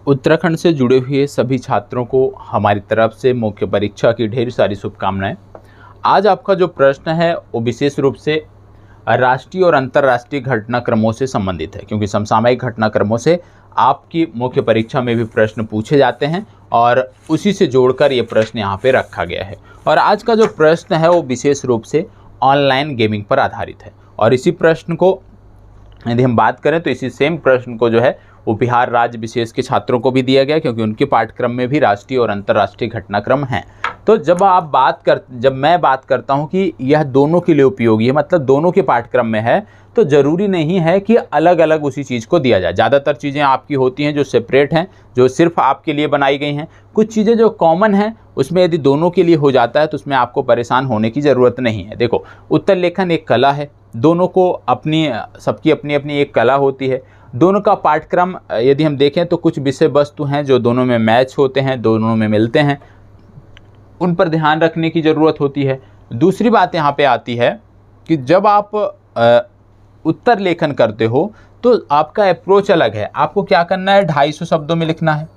उत्तराखंड से जुड़े हुए सभी छात्रों को हमारी तरफ से मुख्य परीक्षा की ढेर सारी शुभकामनाएं। आज आपका जो प्रश्न है वो विशेष रूप से राष्ट्रीय और अंतर्राष्ट्रीय घटनाक्रमों से संबंधित है, क्योंकि समसामयिक घटनाक्रमों से आपकी मुख्य परीक्षा में भी प्रश्न पूछे जाते हैं और उसी से जोड़कर ये प्रश्न यहाँ पे रखा गया है। और आज का जो प्रश्न है वो विशेष रूप से ऑनलाइन गेमिंग पर आधारित है। और इसी प्रश्न को यदि हम बात करें तो इसी सेम प्रश्न को जो है वो बिहार राज्य विशेष के छात्रों को भी दिया गया, क्योंकि उनके पाठ्यक्रम में भी राष्ट्रीय और अंतर्राष्ट्रीय घटनाक्रम हैं। तो जब मैं बात करता हूं कि यह दोनों के लिए उपयोगी है, मतलब दोनों के पाठ्यक्रम में है, तो ज़रूरी नहीं है कि अलग अलग उसी चीज़ को दिया जाए। ज़्यादातर चीज़ें आपकी होती हैं जो सेपरेट हैं, जो सिर्फ आपके लिए बनाई गई हैं। कुछ चीज़ें जो कॉमन हैं उसमें यदि दोनों के लिए हो जाता है तो उसमें आपको परेशान होने की ज़रूरत नहीं है। देखो, उत्तर लेखन एक कला है, दोनों को सबकी अपनी अपनी एक कला होती है। दोनों का पाठ्यक्रम यदि हम देखें तो कुछ विषय वस्तु हैं जो दोनों में मैच होते हैं, दोनों में मिलते हैं, उन पर ध्यान रखने की ज़रूरत होती है। दूसरी बात यहाँ पे आती है कि जब आप उत्तर लेखन करते हो तो आपका अप्रोच अलग है। आपको क्या करना है, 250 शब्दों में लिखना है।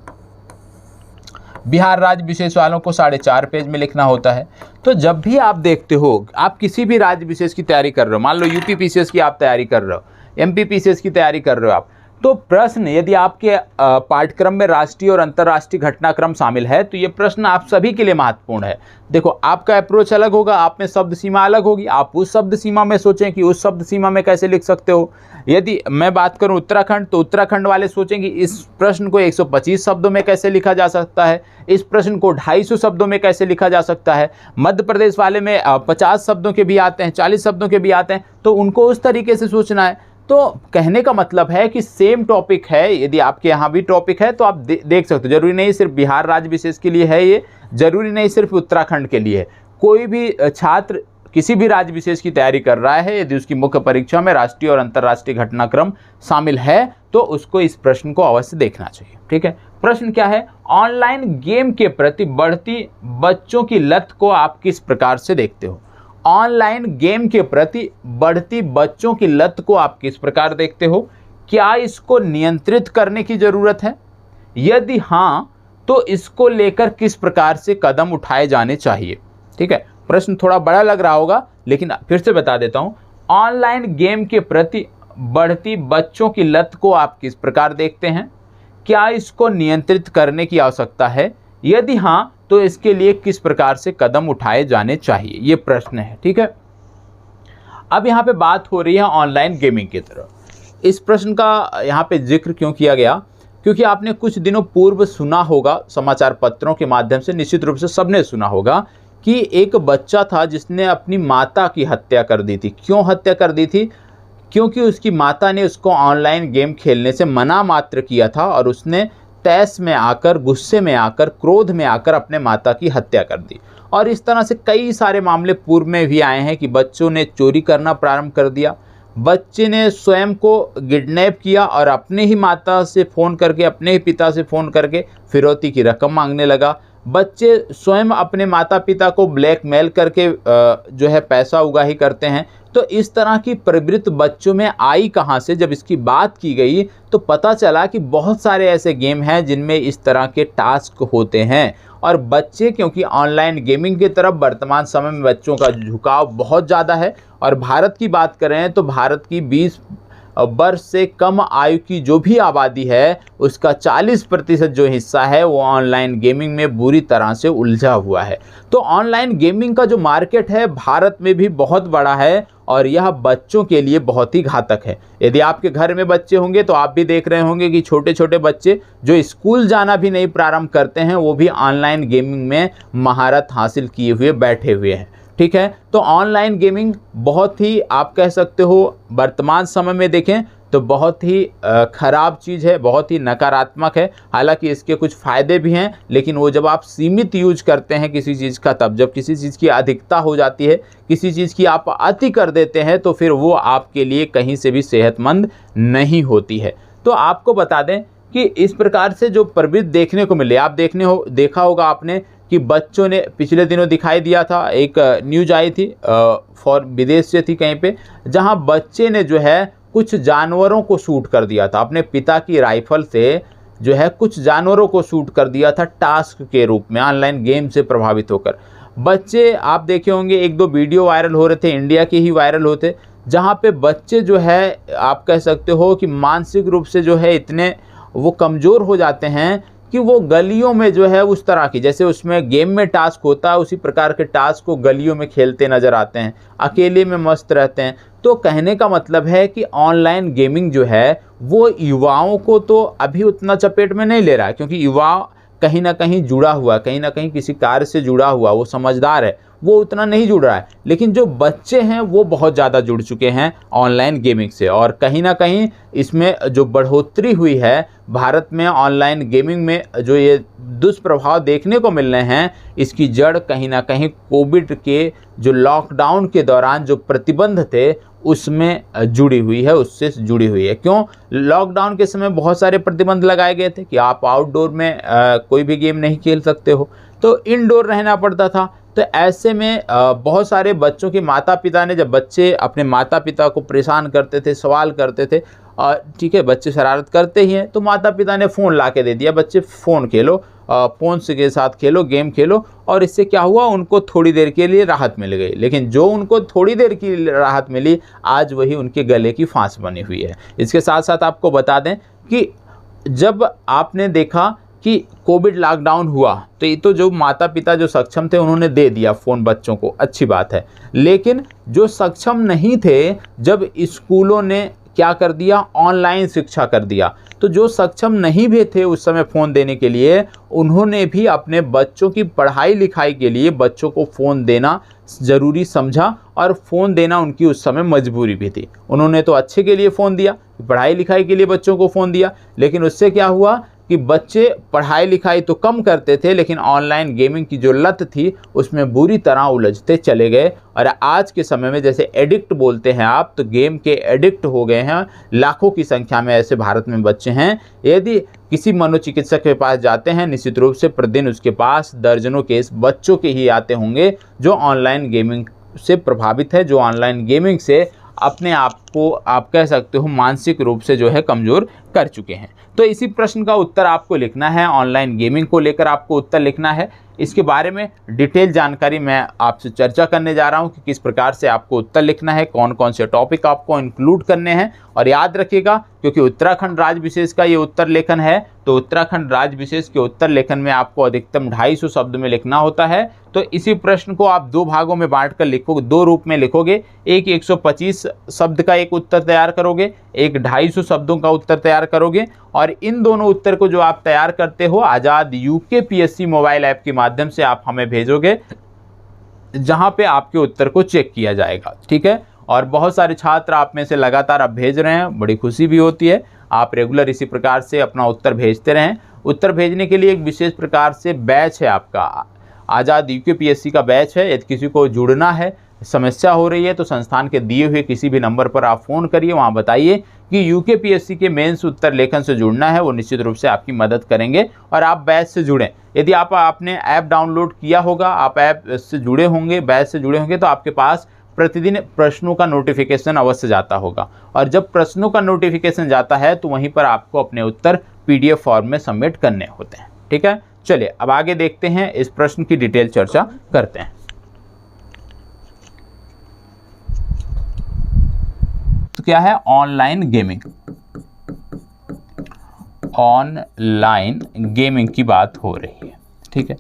बिहार राज्य विशेष वालों को 4.5 पेज में लिखना होता है। तो जब भी आप देखते हो, आप किसी भी राज्य विशेष की तैयारी कर रहे हो, मान लो यूपी पीसीएस की आप तैयारी कर रहे हो, एमपी पीसीएस की तैयारी कर रहे हो आप, तो प्रश्न यदि आपके पाठ्यक्रम में राष्ट्रीय और अंतर्राष्ट्रीय घटनाक्रम शामिल है तो ये प्रश्न आप सभी के लिए महत्वपूर्ण है। देखो, आपका अप्रोच अलग होगा, आप में शब्द सीमा अलग होगी। आप उस शब्द सीमा में सोचें कि उस शब्द सीमा में कैसे लिख सकते हो। यदि मैं बात करूं उत्तराखंड, तो उत्तराखंड वाले सोचेंगे इस प्रश्न को 125 शब्दों में कैसे लिखा जा सकता है, इस प्रश्न को 250 शब्दों में कैसे लिखा जा सकता है। मध्य प्रदेश वाले में 50 शब्दों के भी आते हैं, 40 शब्दों के भी आते हैं, तो उनको उस तरीके से सोचना है। तो कहने का मतलब है कि सेम टॉपिक है, यदि आपके यहाँ भी टॉपिक है तो आप देख सकते हो। जरूरी नहीं सिर्फ बिहार राज्य विशेष के लिए है, ये जरूरी नहीं सिर्फ उत्तराखंड के लिए है। कोई भी छात्र किसी भी राज्य विशेष की तैयारी कर रहा है, यदि उसकी मुख्य परीक्षा में राष्ट्रीय और अंतर्राष्ट्रीय घटनाक्रम शामिल है तो उसको इस प्रश्न को अवश्य देखना चाहिए। ठीक है, प्रश्न क्या है, ऑनलाइन गेम के प्रति बढ़ती बच्चों की लत को आप किस प्रकार से देखते हो। ऑनलाइन गेम के प्रति बढ़ती बच्चों की लत को आप किस प्रकार देखते हो। क्या इसको नियंत्रित करने की जरूरत है, यदि हाँ तो इसको लेकर किस प्रकार से कदम उठाए जाने चाहिए। ठीक है, प्रश्न थोड़ा बड़ा लग रहा होगा, लेकिन फिर से बता देता हूं। ऑनलाइन गेम के प्रति बढ़ती बच्चों की लत को आप किस प्रकार देखते हैं, क्या इसको नियंत्रित करने की आवश्यकता है, यदि हाँ तो इसके लिए किस प्रकार से कदम उठाए जाने चाहिए, ये प्रश्न है। ठीक है, अब यहाँ पे बात हो रही है ऑनलाइन गेमिंग की तरफ। इस प्रश्न का यहाँ पे जिक्र क्यों किया गया, क्योंकि आपने कुछ दिनों पूर्व सुना होगा, समाचार पत्रों के माध्यम से निश्चित रूप से सबने सुना होगा कि एक बच्चा था जिसने अपनी माता की हत्या कर दी थी। क्यों हत्या कर दी थी, क्योंकि उसकी माता ने उसको ऑनलाइन गेम खेलने से मना मात्र किया था और उसने तैस में आकर, गुस्से में आकर, क्रोध में आकर अपने माता की हत्या कर दी। और इस तरह से कई सारे मामले पूर्व में भी आए हैं कि बच्चों ने चोरी करना प्रारंभ कर दिया, बच्चे ने स्वयं को किडनैप किया और अपने ही माता से फ़ोन करके, अपने ही पिता से फ़ोन करके फिरौती की रकम मांगने लगा। बच्चे स्वयं अपने माता पिता को ब्लैकमेल करके जो है पैसा उगाही करते हैं। तो इस तरह की प्रवृत्ति बच्चों में आई कहाँ से, जब इसकी बात की गई तो पता चला कि बहुत सारे ऐसे गेम हैं जिनमें इस तरह के टास्क होते हैं। और बच्चे, क्योंकि ऑनलाइन गेमिंग की तरफ वर्तमान समय में बच्चों का झुकाव बहुत ज़्यादा है, और भारत की बात करें तो भारत की 20 वर्ष से कम आयु की जो भी आबादी है उसका 40% जो हिस्सा है वो ऑनलाइन गेमिंग में बुरी तरह से उलझा हुआ है। तो ऑनलाइन गेमिंग का जो मार्केट है भारत में भी बहुत बड़ा है और यह बच्चों के लिए बहुत ही घातक है। यदि आपके घर में बच्चे होंगे तो आप भी देख रहे होंगे कि छोटे छोटे बच्चे जो स्कूल जाना भी नहीं प्रारंभ करते हैं वो भी ऑनलाइन गेमिंग में महारत हासिल किए हुए बैठे हुए हैं। ठीक है, तो ऑनलाइन गेमिंग बहुत ही, आप कह सकते हो वर्तमान समय में देखें तो बहुत ही ख़राब चीज़ है, बहुत ही नकारात्मक है। हालांकि इसके कुछ फ़ायदे भी हैं, लेकिन वो जब आप सीमित यूज करते हैं किसी चीज़ का, तब जब किसी चीज़ की अधिकता हो जाती है, किसी चीज़ की आप अति कर देते हैं तो फिर वो आपके लिए कहीं से भी सेहतमंद नहीं होती है। तो आपको बता दें कि इस प्रकार से जो प्रवृत्ति देखने को मिले, आप देखा होगा आपने कि बच्चों ने, पिछले दिनों दिखाई दिया था, एक न्यूज आई थी विदेश से थी कहीं पे, जहां बच्चे ने जो है कुछ जानवरों को शूट कर दिया था अपने पिता की राइफल से। जो है कुछ जानवरों को शूट कर दिया था टास्क के रूप में ऑनलाइन गेम से प्रभावित होकर। बच्चे आप देखे होंगे, एक दो वीडियो वायरल हो रहे थे, इंडिया के ही वायरल होते, जहाँ पे बच्चे जो है आप कह सकते हो कि मानसिक रूप से जो है इतने वो कमज़ोर हो जाते हैं कि वो गलियों में जो है उस तरह की, जैसे उसमें गेम में टास्क होता है उसी प्रकार के टास्क को गलियों में खेलते नज़र आते हैं, अकेले में मस्त रहते हैं। तो कहने का मतलब है कि ऑनलाइन गेमिंग जो है वो युवाओं को तो अभी उतना चपेट में नहीं ले रहा है, क्योंकि युवा कहीं ना कहीं जुड़ा हुआ, कहीं ना कहीं किसी कार्य से जुड़ा हुआ, वो समझदार है, वो उतना नहीं जुड़ रहा है। लेकिन जो बच्चे हैं वो बहुत ज़्यादा जुड़ चुके हैं ऑनलाइन गेमिंग से, और कहीं ना कहीं इसमें जो बढ़ोतरी हुई है भारत में ऑनलाइन गेमिंग में, जो ये दुष्प्रभाव देखने को मिल रहे हैं, इसकी जड़ कहीं ना कहीं कोविड के जो लॉकडाउन के दौरान जो प्रतिबंध थे उसमें जुड़ी हुई है, उससे जुड़ी हुई है। क्यों? लॉकडाउन के समय बहुत सारे प्रतिबंध लगाए गए थे कि आप आउटडोर में कोई भी गेम नहीं खेल सकते हो, तो इनडोर रहना पड़ता था। तो ऐसे में बहुत सारे बच्चों के माता पिता ने, जब बच्चे अपने माता पिता को परेशान करते थे, सवाल करते थे, ठीक है बच्चे शरारत करते ही हैं, तो माता पिता ने फ़ोन ला के दे दिया, बच्चे फ़ोन खेलो, फ़ोन से के साथ खेलो, गेम खेलो, और इससे क्या हुआ, उनको थोड़ी देर के लिए राहत मिल गई। लेकिन जो उनको थोड़ी देर की राहत मिली, आज वही उनके गले की फांस बनी हुई है। इसके साथ साथ आपको बता दें कि जब आपने देखा कि कोविड लॉकडाउन हुआ, तो ये तो जो माता पिता जो सक्षम थे उन्होंने दे दिया फ़ोन बच्चों को, अच्छी बात है। लेकिन जो सक्षम नहीं थे, जब स्कूलों ने क्या कर दिया, ऑनलाइन शिक्षा कर दिया, तो जो सक्षम नहीं भी थे उस समय फ़ोन देने के लिए, उन्होंने भी अपने बच्चों की पढ़ाई लिखाई के लिए बच्चों को फ़ोन देना ज़रूरी समझा, और फ़ोन देना उनकी उस समय मजबूरी भी थी। उन्होंने तो अच्छे के लिए फ़ोन दिया, पढ़ाई लिखाई के लिए बच्चों को फ़ोन दिया, लेकिन उससे क्या हुआ कि बच्चे पढ़ाई लिखाई तो कम करते थे, लेकिन ऑनलाइन गेमिंग की जो लत थी उसमें बुरी तरह उलझते चले गए। और आज के समय में जैसे एडिक्ट बोलते हैं आप, तो गेम के एडिक्ट हो गए हैं। लाखों की संख्या में ऐसे भारत में बच्चे हैं। यदि किसी मनोचिकित्सक के पास जाते हैं, निश्चित रूप से प्रतिदिन उसके पास दर्जनों केस बच्चों के ही आते होंगे जो ऑनलाइन गेमिंग से प्रभावित है, जो ऑनलाइन गेमिंग से अपने आप को आप कह सकते हो मानसिक रूप से जो है कमज़ोर कर चुके हैं। तो इसी प्रश्न का उत्तर आपको लिखना है, ऑनलाइन गेमिंग को लेकर आपको उत्तर लिखना है। इसके बारे में डिटेल जानकारी मैं आपसे चर्चा करने जा रहा हूं कि किस प्रकार से आपको उत्तर लिखना है, कौन कौन से टॉपिक आपको इंक्लूड करने हैं। और याद रखिएगा, क्योंकि उत्तराखंड राज्य विशेष का ये उत्तर लेखन है, तो उत्तराखंड राज्य विशेष के उत्तर लेखन में आपको अधिकतम 250 शब्द में लिखना होता है। तो इसी प्रश्न को आप दो भागों में बांटकर लिखोगे, दो रूप में लिखोगे। एक 125 शब्द का एक उत्तर तैयार करोगे, एक 250 शब्दों का उत्तर तैयार करोगे। और इन दोनों उत्तर को जो आप तैयार करते हो आज़ाद यूकेपीएससी मोबाइल ऐप के माध्यम से आप हमें भेजोगे, जहां पे आपके उत्तर को चेक किया जाएगा। ठीक है, और बहुत सारे छात्र आप में से लगातार आप भेज रहे हैं, बड़ी खुशी भी होती है। आप रेगुलर इसी प्रकार से अपना उत्तर भेजते रहें। उत्तर भेजने के लिए एक विशेष प्रकार से बैच है आपका, आज़ाद यूकेपीएससी का बैच है। यदि किसी को जुड़ना है, समस्या हो रही है, तो संस्थान के दिए हुए किसी भी नंबर पर आप फ़ोन करिए, वहाँ बताइए कि यूकेपीएससी के मेंस उत्तर लेखन से जुड़ना है। वो निश्चित रूप से आपकी मदद करेंगे और आप बैच से जुड़ें। यदि आपने ऐप डाउनलोड किया होगा, आप ऐप से जुड़े होंगे, बैच से जुड़े होंगे, तो आपके पास प्रतिदिन प्रश्नों का नोटिफिकेशन अवश्य जाता होगा। और जब प्रश्नों का नोटिफिकेशन जाता है तो वहीं पर आपको अपने उत्तर PDF फॉर्म में सबमिट करने होते हैं। ठीक है, चलिए अब आगे देखते हैं, इस प्रश्न की डिटेल चर्चा करते हैं। तो क्या है ऑनलाइन गेमिंग? ऑनलाइन गेमिंग की बात हो रही है। ठीक है,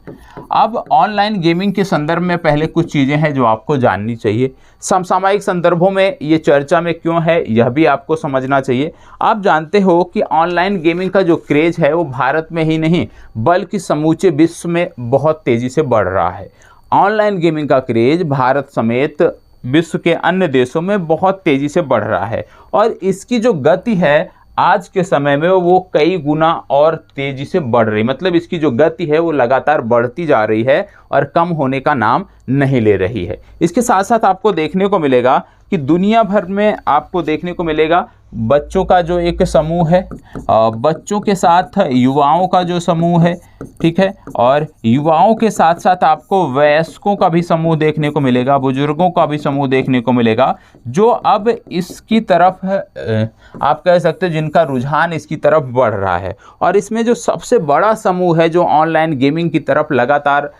अब ऑनलाइन गेमिंग के संदर्भ में पहले कुछ चीज़ें हैं जो आपको जाननी चाहिए। समसामयिक संदर्भों में ये चर्चा में क्यों है, यह भी आपको समझना चाहिए। आप जानते हो कि ऑनलाइन गेमिंग का जो क्रेज है वो भारत में ही नहीं बल्कि समूचे विश्व में बहुत तेज़ी से बढ़ रहा है। ऑनलाइन गेमिंग का क्रेज भारत समेत विश्व के अन्य देशों में बहुत तेज़ी से बढ़ रहा है, और इसकी जो गति है आज के समय में वो कई गुना और तेज़ी से बढ़ रही, मतलब इसकी जो गति है वो लगातार बढ़ती जा रही है और कम होने का नाम नहीं ले रही है। इसके साथ साथ आपको देखने को मिलेगा कि दुनिया भर में आपको देखने को मिलेगा बच्चों का जो एक समूह है, बच्चों के साथ युवाओं का जो समूह है, ठीक है, और युवाओं के साथ साथ आपको वयस्कों का भी समूह देखने को मिलेगा, बुजुर्गों का भी समूह देखने को मिलेगा, जो अब इसकी तरफ आप कह सकते हैं जिनका रुझान इसकी तरफ बढ़ रहा है। और इसमें जो सबसे बड़ा समूह है जो ऑनलाइन गेमिंग की तरफ लगातार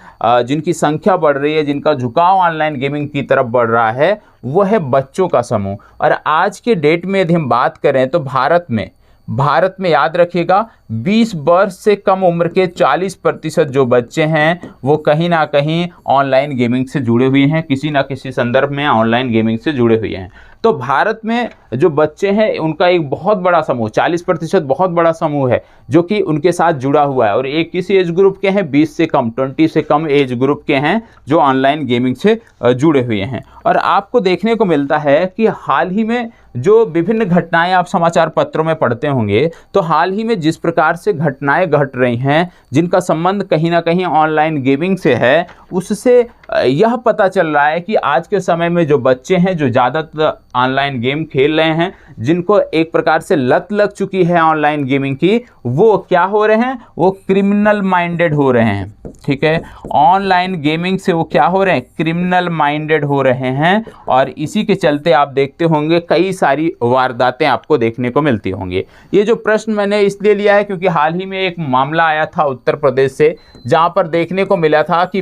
जिनकी संख्या बढ़ रही है, जिनका झुकाव ऑनलाइन गेमिंग की तरफ बढ़ रहा है, वो है बच्चों का समूह। और आज के डेट में यदि हम बात करें तो भारत में याद रखिएगा 20 वर्ष से कम उम्र के 40% जो बच्चे हैं वो कहीं ना कहीं ऑनलाइन गेमिंग से जुड़े हुए हैं, किसी ना किसी संदर्भ में ऑनलाइन गेमिंग से जुड़े हुए हैं। तो भारत में जो बच्चे हैं उनका एक बहुत बड़ा समूह, 40% बहुत बड़ा समूह है जो कि उनके साथ जुड़ा हुआ है। और एक किस एज ग्रुप के हैं, 20 से कम, 20 से कम एज ग्रुप के हैं जो ऑनलाइन गेमिंग से जुड़े हुए हैं। और आपको देखने को मिलता है कि हाल ही में जो विभिन्न घटनाएं आप समाचार पत्रों में पढ़ते होंगे, तो हाल ही में जिस प्रकार से घटनाएं घट रही हैं जिनका संबंध कहीं ना कहीं ऑनलाइन गेमिंग से है, उससे यह पता चल रहा है कि आज के समय में जो बच्चे हैं जो ज़्यादातर ऑनलाइन गेम खेल रहे हैं, जिनको एक प्रकार से लत लग चुकी है ऑनलाइन गेमिंग की, वो क्या हो रहे हैं, वो क्रिमिनल माइंडेड हो रहे हैं। ठीक है, ऑनलाइन गेमिंग से वो क्या हो रहे हैं, क्रिमिनल माइंडेड हो रहे हैं। और इसी के चलते आप देखते होंगे कई सारी वारदातें आपको देखने को मिलती होंगी। ये जो प्रश्न मैंने इसलिए लिया है क्योंकि हाल ही में एक मामला आया था उत्तर प्रदेश से, जहां पर देखने को मिला था कि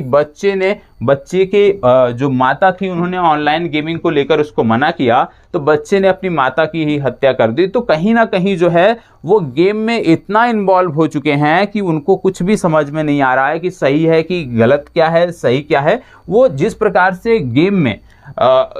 बच्चे के जो माता थी उन्होंने ऑनलाइन गेमिंग को लेकर उसको मना किया, तो बच्चे ने अपनी माता की ही हत्या कर दी। तो कहीं ना कहीं जो है वो गेम में इतना इन्वॉल्व हो चुके हैं कि उनको कुछ भी समझ में नहीं आ रहा है कि सही है कि गलत क्या है, सही क्या है। वो जिस प्रकार से गेम में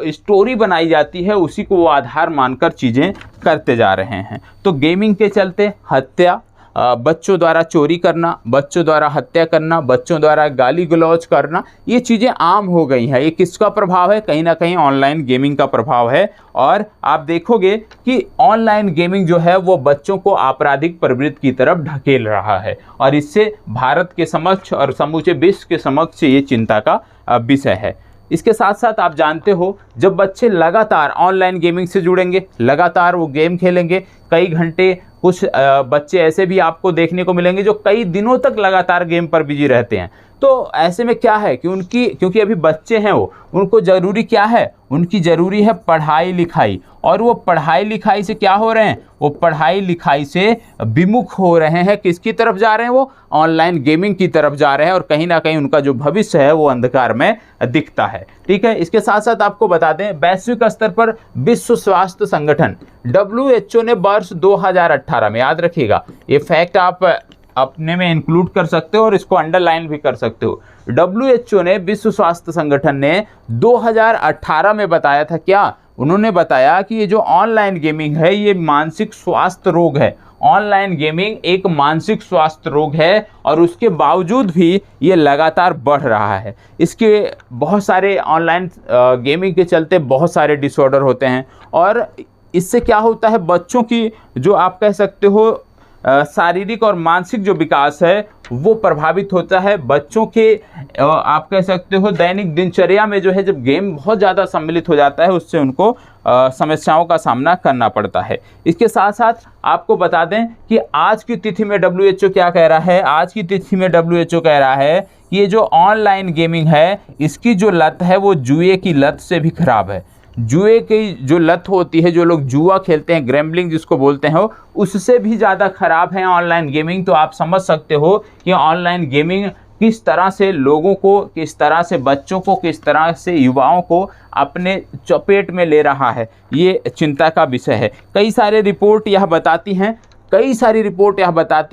स्टोरी बनाई जाती है उसी को वो आधार मानकर चीज़ें करते जा रहे हैं। तो गेमिंग के चलते हत्या, बच्चों द्वारा चोरी करना, बच्चों द्वारा हत्या करना, बच्चों द्वारा गाली गलौज करना, ये चीज़ें आम हो गई हैं। ये किसका प्रभाव है, कहीं ना कहीं ऑनलाइन गेमिंग का प्रभाव है। और आप देखोगे कि ऑनलाइन गेमिंग जो है वो बच्चों को आपराधिक प्रवृत्ति की तरफ ढकेल रहा है, और इससे भारत के समक्ष और समूचे विश्व के समक्ष ये चिंता का विषय है। इसके साथ साथ आप जानते हो, जब बच्चे लगातार ऑनलाइन गेमिंग से जुड़ेंगे, लगातार वो गेम खेलेंगे कई घंटे, कुछ बच्चे ऐसे भी आपको देखने को मिलेंगे जो कई दिनों तक लगातार गेम पर बिजी रहते हैं। तो ऐसे में क्या है कि क्योंकि अभी बच्चे हैं वो, उनको ज़रूरी क्या है, उनकी ज़रूरी है पढ़ाई लिखाई। और वो पढ़ाई लिखाई से क्या हो रहे हैं, वो पढ़ाई लिखाई से विमुख हो रहे हैं। किसकी तरफ जा रहे हैं, वो ऑनलाइन गेमिंग की तरफ जा रहे हैं। और कहीं ना कहीं उनका जो भविष्य है वो अंधकार में दिखता है। ठीक है, इसके साथ साथ आपको बता दें, वैश्विक स्तर पर विश्व स्वास्थ्य संगठन WHO ने वर्ष 2018 में, याद रखिएगा ये फैक्ट आप अपने में इंक्लूड कर सकते हो और इसको अंडरलाइन भी कर सकते हो। WHO ने, विश्व स्वास्थ्य संगठन ने 2018 में बताया था क्या, उन्होंने बताया कि ये जो ऑनलाइन गेमिंग है ये मानसिक स्वास्थ्य रोग है। ऑनलाइन गेमिंग एक मानसिक स्वास्थ्य रोग है और उसके बावजूद भी ये लगातार बढ़ रहा है। इसके बहुत सारे ऑनलाइन गेमिंग के चलते बहुत सारे डिसऑर्डर होते हैं, और इससे क्या होता है, बच्चों की जो आप कह सकते हो शारीरिक और मानसिक जो विकास है वो प्रभावित होता है। बच्चों के आप कह सकते हो दैनिक दिनचर्या में जो है, जब गेम बहुत ज़्यादा सम्मिलित हो जाता है उससे उनको समस्याओं का सामना करना पड़ता है। इसके साथ साथ आपको बता दें कि आज की तिथि में WHO क्या कह रहा है, आज की तिथि में WHO कह रहा है कि ये जो ऑनलाइन गेमिंग है इसकी जो लत है वो जुए की लत से भी खराब है। जुए की जो लत होती है, जो लोग जुआ खेलते हैं, ग्रैम्बलिंग जिसको बोलते हैं, उससे भी ज़्यादा ख़राब है ऑनलाइन गेमिंग। तो आप समझ सकते हो कि ऑनलाइन गेमिंग किस तरह से लोगों को, किस तरह से बच्चों को, किस तरह से युवाओं को अपने चपेट में ले रहा है। ये चिंता का विषय है। कई सारी रिपोर्ट यह बताती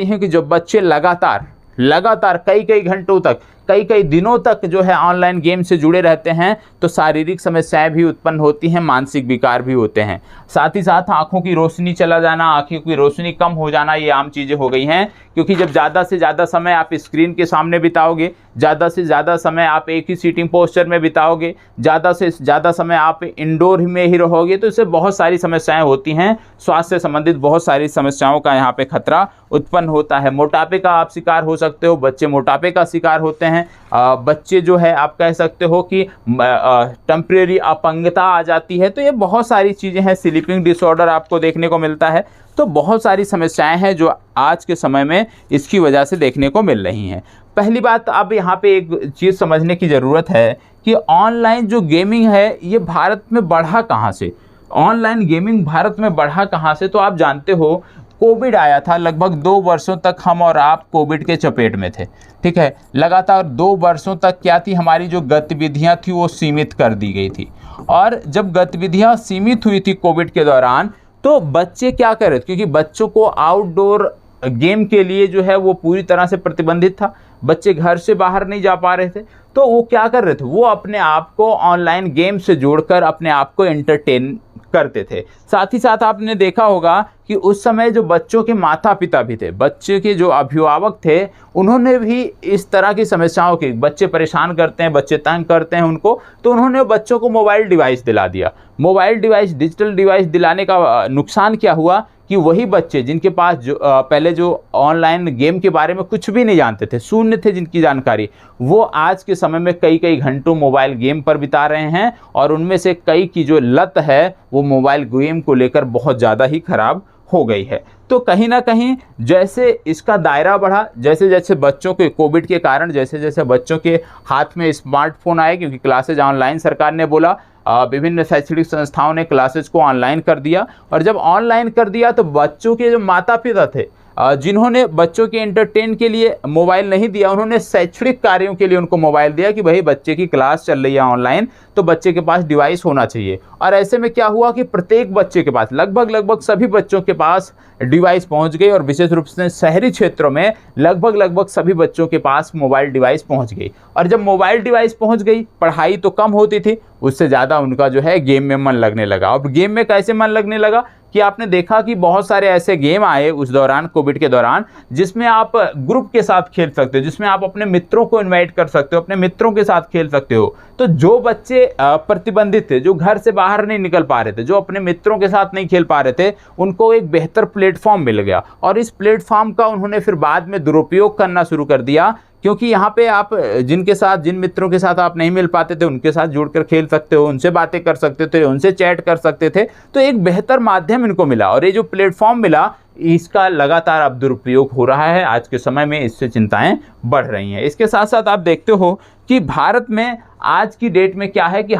हैं कि जो बच्चे लगातार कई घंटों तक, कई दिनों तक जो है ऑनलाइन गेम से जुड़े रहते हैं, तो शारीरिक समस्याएं भी उत्पन्न होती हैं, मानसिक विकार भी होते हैं। साथ ही साथ आंखों की रोशनी चला जाना, आंखों की रोशनी कम हो जाना, ये आम चीज़ें हो गई हैं। क्योंकि जब ज़्यादा से ज़्यादा समय आप स्क्रीन के सामने बिताओगे, ज़्यादा से ज़्यादा समय आप एक ही सीटिंग पोस्चर में बिताओगे, ज़्यादा से ज़्यादा समय आप इंडोर में ही रहोगे, तो इससे बहुत सारी समस्याएं होती हैं। स्वास्थ्य से संबंधित बहुत सारी समस्याओं का यहाँ पे खतरा उत्पन्न होता है। मोटापे का आप शिकार हो सकते हो, बच्चे मोटापे का शिकार होते हैं। हैं, बच्चे जो है आप कह सकते हो कि टेम्परेरी अपंगता आ जाती है। तो ये बहुत सारी चीज़ें हैं, स्लीपिंग डिसऑर्डर आपको देखने को मिलता है। तो बहुत सारी समस्याएं हैं जो आज के समय में इसकी वजह से देखने को मिल रही हैं। पहली बात, अब यहाँ पे एक चीज़ समझने की ज़रूरत है कि ऑनलाइन जो गेमिंग है ये भारत में बढ़ा कहाँ से। ऑनलाइन गेमिंग भारत में बढ़ा कहाँ से, तो आप जानते हो कोविड आया था, लगभग 2 वर्षों तक हम और आप कोविड के चपेट में थे, ठीक है। लगातार 2 वर्षों तक क्या थी, हमारी जो गतिविधियां थी वो सीमित कर दी गई थी। और जब गतिविधियां सीमित हुई थी कोविड के दौरान, तो बच्चे क्या कर रहे थे, क्योंकि बच्चों को आउटडोर गेम के लिए जो है वो पूरी तरह से प्रतिबंधित था, बच्चे घर से बाहर नहीं जा पा रहे थे। तो वो क्या कर रहे थे, वो अपने आप को ऑनलाइन गेम से जोड़कर अपने आप को एंटरटेन करते थे। साथ ही साथ आपने देखा होगा कि उस समय जो बच्चों के माता पिता भी थे, बच्चे के जो अभिभावक थे, उन्होंने भी इस तरह की समस्याओं की, बच्चे परेशान करते हैं, बच्चे तंग करते हैं उनको, तो उन्होंने बच्चों को मोबाइल डिवाइस दिला दिया। मोबाइल डिवाइस, डिजिटल डिवाइस दिलाने का नुकसान क्या हुआ कि वही बच्चे जिनके पास पहले जो ऑनलाइन गेम के बारे में कुछ भी नहीं जानते थे, शून्य थे जिनकी जानकारी, वो आज के समय में कई कई घंटों मोबाइल गेम पर बिता रहे हैं। और उनमें से कई की जो लत है वो मोबाइल गेम को लेकर बहुत ज़्यादा ही खराब हो गई है। तो कहीं ना कहीं जैसे इसका दायरा बढ़ा, जैसे जैसे बच्चों के कोविड के कारण जैसे जैसे बच्चों के हाथ में स्मार्टफोन आए, क्योंकि क्लासेज ऑनलाइन सरकार ने बोला, विभिन्न शैक्षणिक संस्थाओं ने क्लासेस को ऑनलाइन कर दिया। और जब ऑनलाइन कर दिया तो बच्चों के जो माता पिता थे, जिन्होंने बच्चों के एंटरटेन के लिए मोबाइल नहीं दिया, उन्होंने शैक्षणिक कार्यों के लिए उनको मोबाइल दिया कि भाई बच्चे की क्लास चल रही है ऑनलाइन, तो बच्चे के पास डिवाइस होना चाहिए। और ऐसे में क्या हुआ कि प्रत्येक बच्चे के पास, लगभग सभी बच्चों के पास डिवाइस पहुंच गई। और विशेष रूप से शहरी क्षेत्रों में लगभग सभी बच्चों के पास मोबाइल डिवाइस पहुंच गई। और जब मोबाइल डिवाइस पहुंच गई, पढ़ाई तो कम होती थी, उससे ज़्यादा उनका जो है गेम में मन लगने लगा। अब गेम में कैसे मन लगने लगा कि आपने देखा कि बहुत सारे ऐसे गेम आए उस दौरान, कोविड के दौरान, जिसमें आप ग्रुप के साथ खेल सकते हो, जिसमें आप अपने मित्रों को इनवाइट कर सकते हो, अपने मित्रों के साथ खेल सकते हो। तो जो बच्चे प्रतिबंधित थे, जो घर से बाहर नहीं निकल पा रहे थे, जो अपने मित्रों के साथ नहीं खेल पा रहे थे, उनको एक बेहतर प्लेटफॉर्म मिल गया। और इस प्लेटफॉर्म का उन्होंने फिर बाद में दुरुपयोग करना शुरू कर दिया, क्योंकि यहाँ पे आप जिन मित्रों के साथ आप नहीं मिल पाते थे, उनके साथ जुड़कर खेल सकते हो, उनसे बातें कर सकते थे, उनसे चैट कर सकते थे। तो एक बेहतर माध्यम इनको मिला, और ये जो प्लेटफॉर्म मिला, इसका लगातार अब दुरुपयोग हो रहा है। आज के समय में इससे चिंताएं बढ़ रही हैं। इसके साथ साथ आप देखते हो कि भारत में आज की डेट में क्या है कि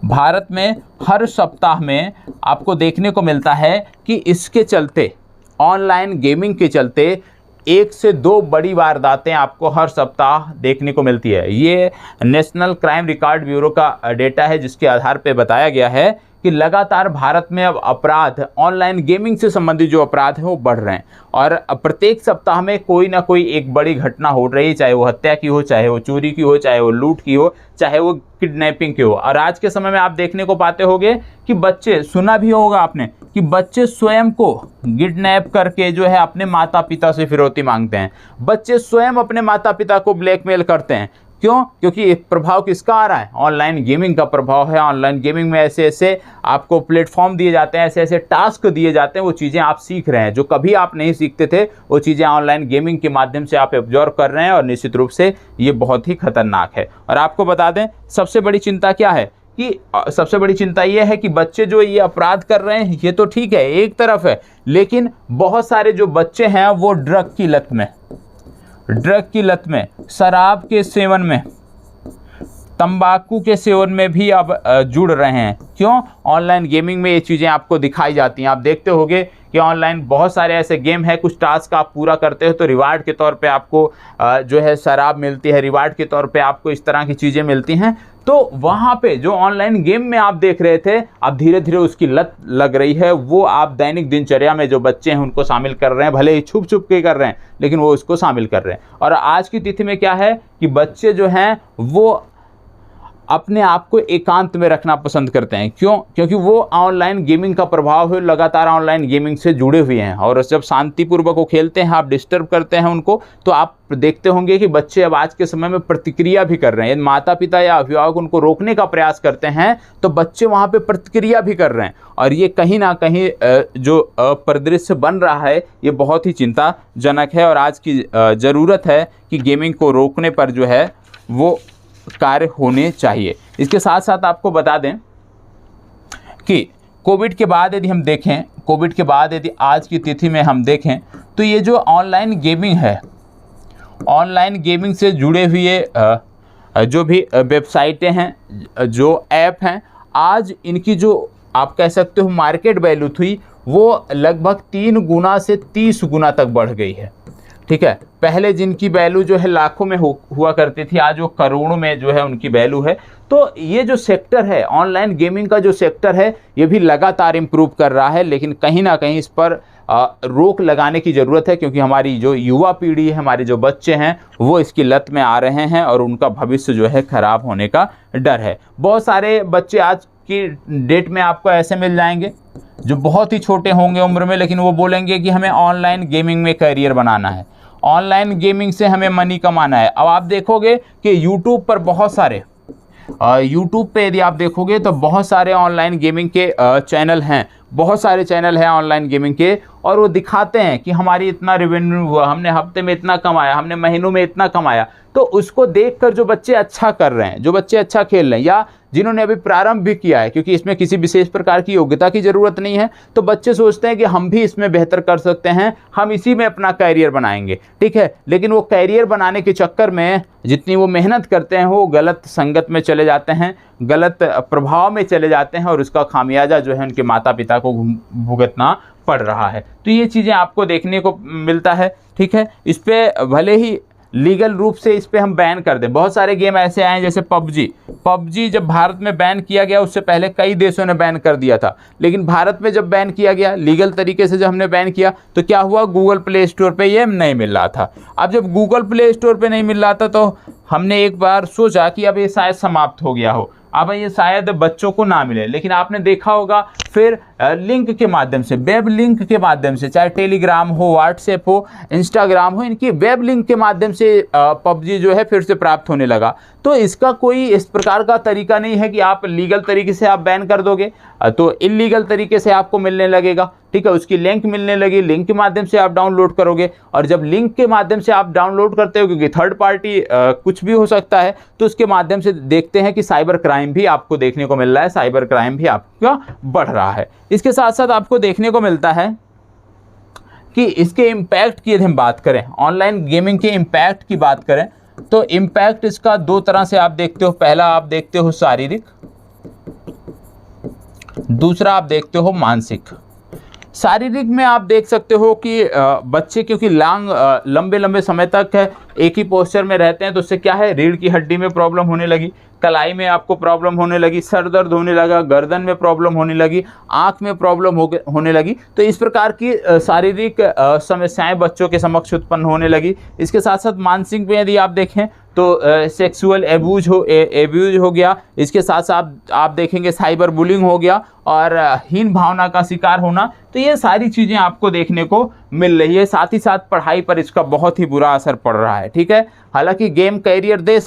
भारत में हर सप्ताह में आपको देखने को मिलता है कि इसके चलते, ऑनलाइन गेमिंग के चलते 1 से 2 बड़ी वारदातें आपको हर सप्ताह देखने को मिलती है। ये नेशनल क्राइम रिकॉर्ड ब्यूरो का डेटा है, जिसके आधार पर बताया गया है कि लगातार भारत में अब अपराध, ऑनलाइन गेमिंग से संबंधित जो अपराध है वो बढ़ रहे हैं। और प्रत्येक सप्ताह में कोई ना कोई एक बड़ी घटना हो रही है, चाहे वो हत्या की हो, चाहे वो चोरी की हो, चाहे वो लूट की हो, चाहे वो किडनैपिंग की हो। और आज के समय में आप देखने को पाते होंगे कि बच्चे, सुना भी होगा आपने कि बच्चे स्वयं को किडनैप करके जो है अपने माता पिता से फिरौती मांगते हैं। बच्चे स्वयं अपने माता पिता को ब्लैकमेल करते हैं। क्यों? क्योंकि प्रभाव किसका आ रहा है? ऑनलाइन गेमिंग का प्रभाव है। ऑनलाइन गेमिंग में ऐसे ऐसे आपको प्लेटफॉर्म दिए जाते हैं, ऐसे ऐसे टास्क दिए जाते हैं, वो चीज़ें आप सीख रहे हैं जो कभी आप नहीं सीखते थे, वो चीज़ें ऑनलाइन गेमिंग के माध्यम से आप ऑब्जर्व कर रहे हैं। और निश्चित रूप से ये बहुत ही खतरनाक है। और आपको बता दें, सबसे बड़ी चिंता क्या है कि सबसे बड़ी चिंता ये है कि बच्चे जो ये अपराध कर रहे हैं, ये तो ठीक है, एक तरफ है, लेकिन बहुत सारे जो बच्चे हैं वो ड्रग की लत में, शराब के सेवन में, तंबाकू के सेवन में भी अब जुड़ रहे हैं। क्यों? ऑनलाइन गेमिंग में ये चीज़ें आपको दिखाई जाती हैं। आप देखते होंगे कि ऑनलाइन बहुत सारे ऐसे गेम हैं, कुछ टास्क आप पूरा करते हो तो रिवार्ड के तौर पे आपको जो है शराब मिलती है, रिवार्ड के तौर पे आपको इस तरह की चीज़ें मिलती हैं। तो वहाँ पे जो ऑनलाइन गेम में आप देख रहे थे, अब धीरे धीरे उसकी लत लग रही है। वो आप दैनिक दिनचर्या में जो बच्चे हैं उनको शामिल कर रहे हैं, भले ही छुप छुप के कर रहे हैं, लेकिन वो उसको शामिल कर रहे हैं। और आज की तिथि में क्या है कि बच्चे जो हैं वो अपने आप को एकांत में रखना पसंद करते हैं। क्यों? क्योंकि वो ऑनलाइन गेमिंग का प्रभाव है, लगातार ऑनलाइन गेमिंग से जुड़े हुए हैं, और जब शांतिपूर्वक वो खेलते हैं, आप डिस्टर्ब करते हैं उनको, तो आप देखते होंगे कि बच्चे अब आज के समय में प्रतिक्रिया भी कर रहे हैं। यदि माता पिता या अभिभावक उनको रोकने का प्रयास करते हैं तो बच्चे वहाँ पे प्रतिक्रिया भी कर रहे हैं, और ये कहीं ना कहीं जो परिदृश्य बन रहा है ये बहुत ही चिंताजनक है, और आज की ज़रूरत है कि गेमिंग को रोकने पर जो है वो कार्य होने चाहिए। इसके साथ साथ आपको बता दें कि कोविड के बाद यदि हम देखें, कोविड के बाद यदि आज की तिथि में हम देखें तो ये जो ऑनलाइन गेमिंग है, ऑनलाइन गेमिंग से जुड़े हुए जो भी वेबसाइटें हैं, जो ऐप हैं, आज इनकी जो आप कह सकते हो मार्केट वैल्यू थी वो लगभग 3 गुना से 30 गुना तक बढ़ गई है। ठीक है, पहले जिनकी वैल्यू जो है लाखों में हुआ करती थी, आज वो करोड़ों में जो है उनकी वैल्यू है। तो ये जो सेक्टर है, ऑनलाइन गेमिंग का जो सेक्टर है, ये भी लगातार इम्प्रूव कर रहा है, लेकिन कहीं ना कहीं इस पर रोक लगाने की ज़रूरत है, क्योंकि हमारी जो युवा पीढ़ी है, हमारे जो बच्चे हैं, वो इसकी लत में आ रहे हैं और उनका भविष्य जो है ख़राब होने का डर है। बहुत सारे बच्चे आज की डेट में आपको ऐसे मिल जाएंगे जो बहुत ही छोटे होंगे उम्र में, लेकिन वो बोलेंगे कि हमें ऑनलाइन गेमिंग में करियर बनाना है, ऑनलाइन गेमिंग से हमें मनी कमाना है। अब आप देखोगे कि यूट्यूब पर बहुत सारे यूट्यूब पे यदि आप देखोगे तो बहुत सारे ऑनलाइन गेमिंग के चैनल हैं, बहुत सारे चैनल हैं ऑनलाइन गेमिंग के, और वो दिखाते हैं कि हमारी इतना रेवेन्यू हुआ, हमने हफ्ते में इतना कमाया, हमने महीनों में इतना कमाया। तो उसको देखकर जो बच्चे अच्छा कर रहे हैं, जो बच्चे अच्छा खेल रहे हैं, या जिन्होंने अभी प्रारंभ भी किया है, क्योंकि इसमें किसी विशेष प्रकार की योग्यता की ज़रूरत नहीं है, तो बच्चे सोचते हैं कि हम भी इसमें बेहतर कर सकते हैं, हम इसी में अपना कैरियर बनाएंगे। ठीक है, लेकिन वो कैरियर बनाने के चक्कर में जितनी वो मेहनत करते हैं वो गलत संगत में चले जाते हैं, गलत प्रभाव में चले जाते हैं, और उसका खामियाजा जो है उनके माता पिता को भुगतना पड़ रहा है। तो ये चीज़ें आपको देखने को मिलता है। ठीक है, इस पर भले ही लीगल रूप से इस पे हम बैन कर दें, बहुत सारे गेम ऐसे आए हैं जैसे पबजी जब भारत में बैन किया गया, उससे पहले कई देशों ने बैन कर दिया था, लेकिन भारत में जब बैन किया गया लीगल तरीके से, जब हमने बैन किया तो क्या हुआ, गूगल प्ले स्टोर पे ये नहीं मिल रहा था। अब जब गूगल प्ले स्टोर पे नहीं मिल रहा था तो हमने एक बार सोचा कि अब ये शायद समाप्त हो गया हो, अब ये शायद बच्चों को ना मिले, लेकिन आपने देखा होगा फिर लिंक के माध्यम से, वेब लिंक के माध्यम से, चाहे टेलीग्राम हो, व्हाट्सएप हो, इंस्टाग्राम हो, इनकी वेब लिंक के माध्यम से पबजी जो है फिर से प्राप्त होने लगा। तो इसका कोई इस प्रकार का तरीका नहीं है कि आप लीगल तरीके से आप बैन कर दोगे तो इलीगल तरीके से आपको मिलने लगेगा। ठीक है, उसकी लिंक मिलने लगी, लिंक के माध्यम से आप डाउनलोड करोगे, और जब लिंक के माध्यम से आप डाउनलोड करते हो, क्योंकि थर्ड पार्टी कुछ भी हो सकता है, तो उसके माध्यम से देखते हैं कि साइबर क्राइम भी आपको देखने को मिल रहा है, साइबर क्राइम भी आपका बढ़ रहा है। इसके साथ साथ आपको देखने को मिलता है कि इसके इम्पैक्ट की यदि हम बात करें, ऑनलाइन गेमिंग के इम्पैक्ट की बात करें, तो इम्पैक्ट इसका दो तरह से आप देखते हो। पहला आप देखते हो शारीरिक, दूसरा आप देखते हो मानसिक। शारीरिक में आप देख सकते हो कि बच्चे क्योंकि लंबे लंबे समय तक एक ही पोस्चर में रहते हैं, तो उससे क्या है, रीढ़ की हड्डी में प्रॉब्लम होने लगी, कलाई में आपको प्रॉब्लम होने लगी, सर दर्द होने लगा, गर्दन में प्रॉब्लम होने लगी, आँख में प्रॉब्लम होने लगी। तो इस प्रकार की शारीरिक समस्याएं बच्चों के समक्ष उत्पन्न होने लगी। इसके साथ साथ मानसिक में यदि आप देखें तो सेक्सुअल एब्यूज हो गया, इसके साथ साथ आप देखेंगे साइबर बुलिंग हो गया, और हीन भावना का शिकार होना। तो ये सारी चीज़ें आपको देखने को मिल रही है। साथ ही साथ पढ़ाई पर इसका बहुत ही बुरा असर पड़ रहा है। ठीक है, हालांकि गेम कैरियर दे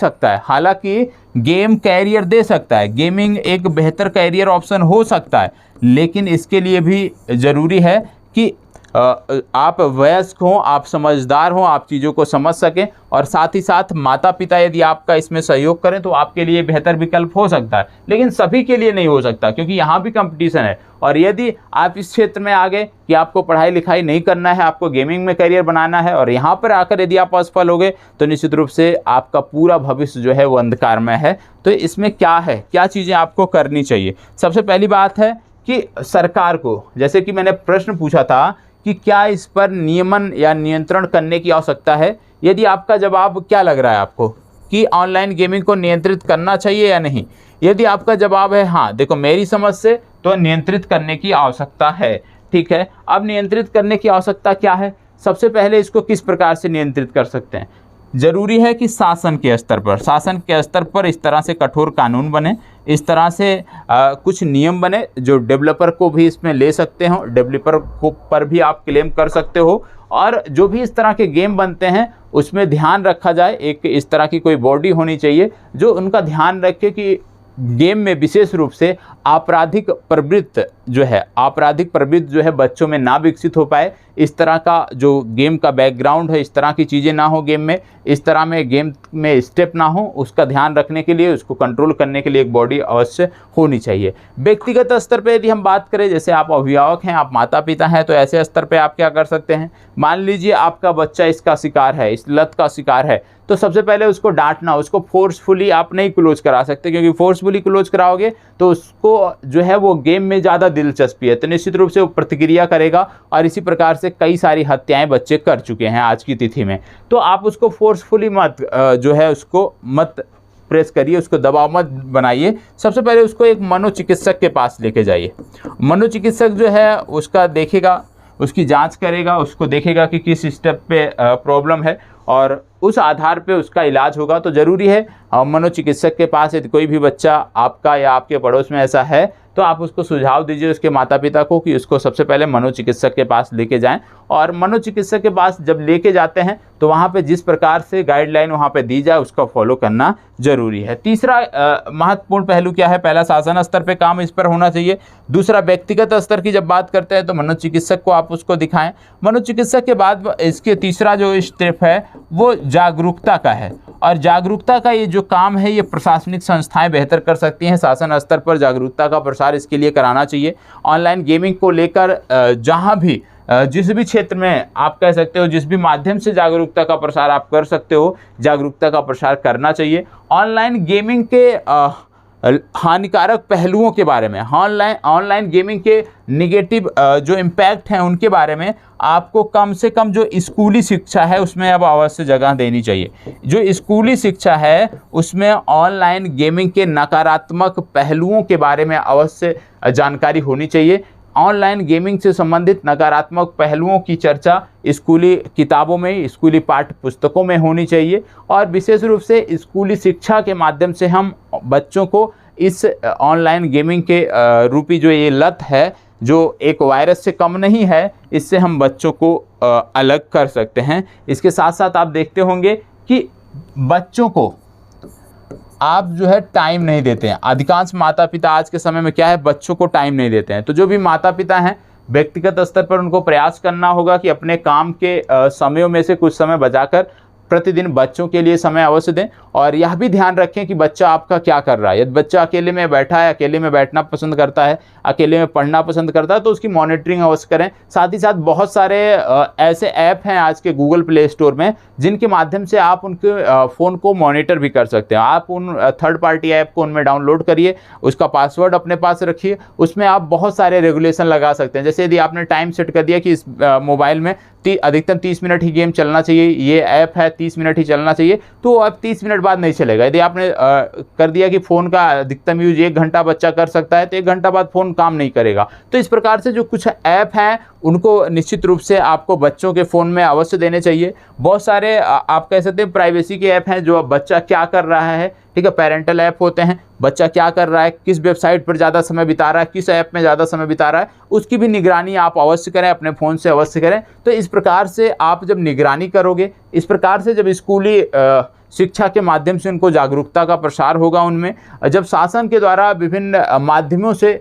सकता है, गेमिंग एक बेहतर कैरियर ऑप्शन हो सकता है, लेकिन इसके लिए भी ज़रूरी है कि आप वयस्क हों, आप समझदार हों, आप चीज़ों को समझ सकें, और साथ ही साथ माता पिता यदि आपका इसमें सहयोग करें तो आपके लिए बेहतर विकल्प हो सकता है, लेकिन सभी के लिए नहीं हो सकता, क्योंकि यहाँ भी कंपटीशन है। और यदि आप इस क्षेत्र में आ गए कि आपको पढ़ाई लिखाई नहीं करना है, आपको गेमिंग में करियर बनाना है, और यहाँ पर आकर यदि आप असफल हो गए तो निश्चित रूप से आपका पूरा भविष्य जो है वो अंधकारमय है। तो इसमें क्या चीज़ें आपको करनी चाहिए। सबसे पहली बात है कि सरकार को, जैसे कि मैंने प्रश्न पूछा था कि क्या इस पर नियमन या नियंत्रण करने की आवश्यकता है, यदि आपका जवाब क्या लग रहा है आपको कि ऑनलाइन गेमिंग को नियंत्रित करना चाहिए या नहीं, यदि आपका जवाब है हाँ, देखो मेरी समझ से तो नियंत्रित करने की आवश्यकता है। ठीक है, अब नियंत्रित करने की आवश्यकता क्या है, सबसे पहले इसको किस प्रकार से नियंत्रित कर सकते हैं। ज़रूरी है कि शासन के स्तर पर इस तरह से कठोर कानून बने, इस तरह से कुछ नियम बने जो डेवलपर को भी इसमें ले सकते हो, डेवलपर को पर भी आप क्लेम कर सकते हो, और जो भी इस तरह के गेम बनते हैं उसमें ध्यान रखा जाए। एक इस तरह की कोई बॉडी होनी चाहिए जो उनका ध्यान रखे कि गेम में विशेष रूप से आपराधिक प्रवृत्ति जो है बच्चों में ना विकसित हो पाए। इस तरह का जो गेम का बैकग्राउंड है, इस तरह की चीज़ें ना हो गेम में, इस तरह में गेम में स्टेप ना हो, उसका ध्यान रखने के लिए, उसको कंट्रोल करने के लिए एक बॉडी अवश्य होनी चाहिए। व्यक्तिगत स्तर पे यदि हम बात करें, जैसे आप अभिभावक हैं, आप माता पिता हैं, तो ऐसे स्तर पे आप क्या कर सकते हैं। मान लीजिए आपका बच्चा इसका शिकार है, इस लत का शिकार है, तो सबसे पहले उसको डांटना, उसको फोर्सफुली आप नहीं क्लोज करा सकते, क्योंकि फोर्सफुली क्लोज कराओगे तो उसको जो है वो गेम में ज़्यादा दिलचस्पी है, तो निश्चित रूप से वो प्रतिक्रिया करेगा, और इसी प्रकार से कई सारी हत्याएं बच्चे कर चुके हैं आज की तिथि में। तो आप उसको फोर्सफुली मत जो है उसको मत प्रेस करिए, उसको दबाव मत बनाइए। सबसे पहले उसको एक मनोचिकित्सक के पास लेके जाइए। मनोचिकित्सक जो है उसका देखेगा, उसकी जांच करेगा, उसको देखेगा कि किस स्टेप पे प्रॉब्लम है, और उस आधार पे उसका इलाज होगा। तो ज़रूरी है मनोचिकित्सक के पास, यदि कोई भी बच्चा आपका या आपके पड़ोस में ऐसा है तो आप उसको सुझाव दीजिए उसके माता पिता को कि उसको सबसे पहले मनोचिकित्सक के पास लेके जाएं। और मनोचिकित्सक के पास जब लेके जाते हैं तो वहाँ पे जिस प्रकार से गाइडलाइन वहाँ पे दी जाए उसका फॉलो करना जरूरी है। तीसरा महत्वपूर्ण पहलू क्या है, पहला शासन स्तर पे काम इस पर होना चाहिए। दूसरा व्यक्तिगत स्तर की जब बात करते हैं तो मनोचिकित्सक को आप उसको दिखाएं। मनोचिकित्सक के बाद इसके तीसरा जो स्टेप है वो जागरूकता का है, और जागरूकता का ये जो काम है ये प्रशासनिक संस्थाएं बेहतर कर सकती हैं। शासन स्तर पर जागरूकता का प्रसार इसके लिए कराना चाहिए। ऑनलाइन गेमिंग को लेकर जहां भी जिस भी क्षेत्र में आप कह सकते हो, जिस भी माध्यम से जागरूकता का प्रसार आप कर सकते हो, जागरूकता का प्रसार करना चाहिए। ऑनलाइन गेमिंग के हानिकारक पहलुओं के बारे में, ऑनलाइन गेमिंग के निगेटिव जो इम्पैक्ट हैं उनके बारे में आपको कम से कम जो स्कूली शिक्षा है उसमें अब अवश्य जगह देनी चाहिए। जो स्कूली शिक्षा है उसमें ऑनलाइन गेमिंग के नकारात्मक पहलुओं के बारे में अवश्य जानकारी होनी चाहिए। ऑनलाइन गेमिंग से संबंधित नकारात्मक पहलुओं की चर्चा स्कूली किताबों में, स्कूली पाठ्य पुस्तकों में होनी चाहिए, और विशेष रूप से स्कूली शिक्षा के माध्यम से हम बच्चों को इस ऑनलाइन गेमिंग के रूपी जो ये लत है, जो एक वायरस से कम नहीं है, इससे हम बच्चों को अलग कर सकते हैं। इसके साथ साथ आप देखते होंगे कि बच्चों को आप जो है टाइम नहीं देते हैं। अधिकांश माता पिता आज के समय में क्या है, बच्चों को टाइम नहीं देते हैं। तो जो भी माता पिता हैं व्यक्तिगत स्तर पर उनको प्रयास करना होगा कि अपने काम के समयों में से कुछ समय बचाकर प्रतिदिन बच्चों के लिए समय अवश्य दें, और यह भी ध्यान रखें कि बच्चा आपका क्या कर रहा है। यदि बच्चा अकेले में बैठा है, अकेले में बैठना पसंद करता है, अकेले में पढ़ना पसंद करता है, तो उसकी मॉनिटरिंग अवश्य करें। साथ ही साथ बहुत सारे ऐसे ऐप हैं आज के गूगल प्ले स्टोर में जिनके माध्यम से आप उनके फ़ोन को मॉनिटर भी कर सकते हैं। आप उन थर्ड पार्टी ऐप को उनमें डाउनलोड करिए, उसका पासवर्ड अपने पास रखिए, उसमें आप बहुत सारे रेगुलेशन लगा सकते हैं। जैसे यदि आपने टाइम सेट कर दिया कि इस मोबाइल में अधिकतम 30 मिनट ही गेम चलना चाहिए, ये ऐप है 30 मिनट ही चलना चाहिए, तो अब 30 मिनट बाद नहीं चलेगा। यदि आपने कर दिया कि फ़ोन का अधिकतम यूज 1 घंटा बच्चा कर सकता है, तो 1 घंटा बाद फ़ोन काम नहीं करेगा। तो इस प्रकार से जो कुछ ऐप हैं उनको निश्चित रूप से आपको बच्चों के फ़ोन में अवश्य देने चाहिए। बहुत सारे आप कह सकते हैं प्राइवेसी के ऐप हैं, जो बच्चा क्या कर रहा है, ठीक है, पेरेंटल ऐप होते हैं, बच्चा क्या कर रहा है, किस वेबसाइट पर ज़्यादा समय बिता रहा है, किस ऐप में ज़्यादा समय बिता रहा है, उसकी भी निगरानी आप अवश्य करें, अपने फ़ोन से अवश्य करें। तो इस प्रकार से आप जब निगरानी करोगे, इस प्रकार से जब स्कूली शिक्षा के माध्यम से उनको जागरूकता का प्रसार होगा, उनमें जब शासन के द्वारा विभिन्न माध्यमों से